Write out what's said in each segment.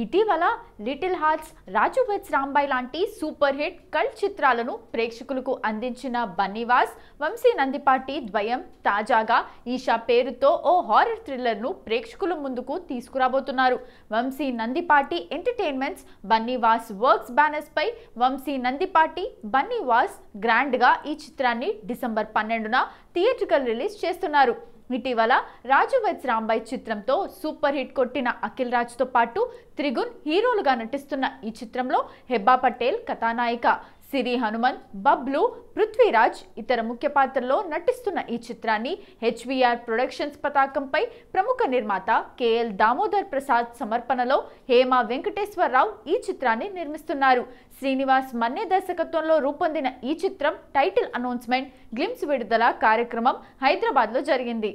ఇటీవల little hearts, రాజు weds Rambai లాంటి super hit cult చిత్రాలను ప్రేక్షకులకు అందించిన బన్నీవాస్, వంశీ నందిపాటి ద్వయం తాజాగా ఈషా పేరుతో ఓ హారర్ థ్రిల్లర్ను ప్రేక్షకుల ముందుకు తీసుకురాబోతున్నారు. Vamsi Nandipati entertainments, Bunny Vas works banners పై వంశీ నందిపాటి, బన్నీవాస్ గ్రాండ్గా ఈ చిత్రాన్ని డిసెంబర్ 12న థియేట్రికల్ రిలీజ్ చేస్తున్నారు. ఇటీవల రాజు వెడ్స్ రాంబాయ్ చిత్రంతో సూపర్ హిట్ కొట్టిన అఖిల్ రాజ్తో పాటు త్రిగుణ్ హీరోలుగా నటిస్తున్న ఈ చిత్రంలో హెబ్బా పటేల్ కథానాయిక, సిరి హనుమంత్, బబ్లు, పృథ్వీరాజ్ ఇతర ముఖ్య పాత్రల్లో నటిస్తున్న ఈ చిత్రాన్ని హెచ్వీఆర్ ప్రొడక్షన్స్ పతాకంపై ప్రముఖ నిర్మాత కేఎల్ దామోదర్ ప్రసాద్ సమర్పణలో హేమ వెంకటేశ్వరరావు ఈ చిత్రాన్ని నిర్మిస్తున్నారు. శ్రీనివాస్ మన్నే దర్శకత్వంలో రూపొందిన ఈ చిత్రం టైటిల్ అనౌన్స్మెంట్, గ్లిమ్స్ విడుదల కార్యక్రమం హైదరాబాద్లో జరిగింది.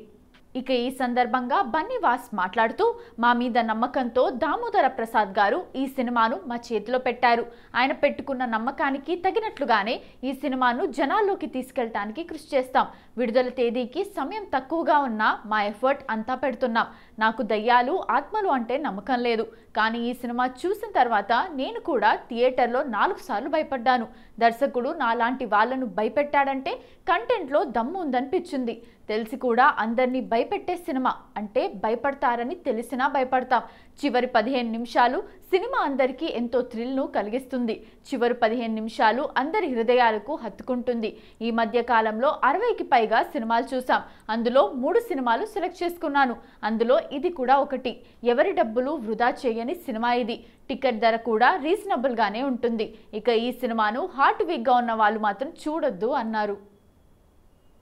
ఇక ఈ సందర్భంగా బన్నీవాస్ మాట్లాడుతూ, మా మీద నమ్మకంతో దామోదర ప్రసాద్ గారు ఈ సినిమాను మా చేతిలో పెట్టారు. ఆయన పెట్టుకున్న నమ్మకానికి తగినట్లుగానే ఈ సినిమాను జనాల్లోకి తీసుకెళ్ళటానికి కృషి చేస్తాం. విడుదల తేదీకి సమయం తక్కువగా ఉన్నా మా ఎఫర్ట్ అంతా పెడుతున్నాం. నాకు దయ్యాలు, ఆత్మలు అంటే నమ్మకం లేదు, కానీ ఈ సినిమా చూసిన తర్వాత నేను కూడా థియేటర్లో 4 సార్లు భయపడ్డాను. దర్శకుడు నాలాంటి వాళ్లను భయపెట్టాడంటే కంటెంట్లో దమ్ము ఉందనిపించింది. తెలిసి కూడా అందరినీ భయపెట్టే సినిమా అంటే భయపడతారని తెలిసినా భయపడతాం. చివరి 15 నిమిషాలు సినిమా అందరికీ ఎంతో థ్రిల్ను కలిగిస్తుంది. చివరి 15 నిమిషాలు అందరి హృదయాలకు హత్తుకుంటుంది. ఈ మధ్య కాలంలో 60కి పైగా సినిమాలు చూసాం. అందులో 3 సినిమాలు సెలెక్ట్ చేసుకున్నాను. అందులో ఇది కూడా ఒకటి. ఎవరి డబ్బులు వృధా చేయని సినిమా ఇది. టికెట్ ధర కూడా రీజనబుల్గానే ఉంటుంది. ఇక ఈ సినిమాను హార్ట్ వీక్గా ఉన్న వాళ్ళు మాత్రం చూడొద్దు అన్నారు.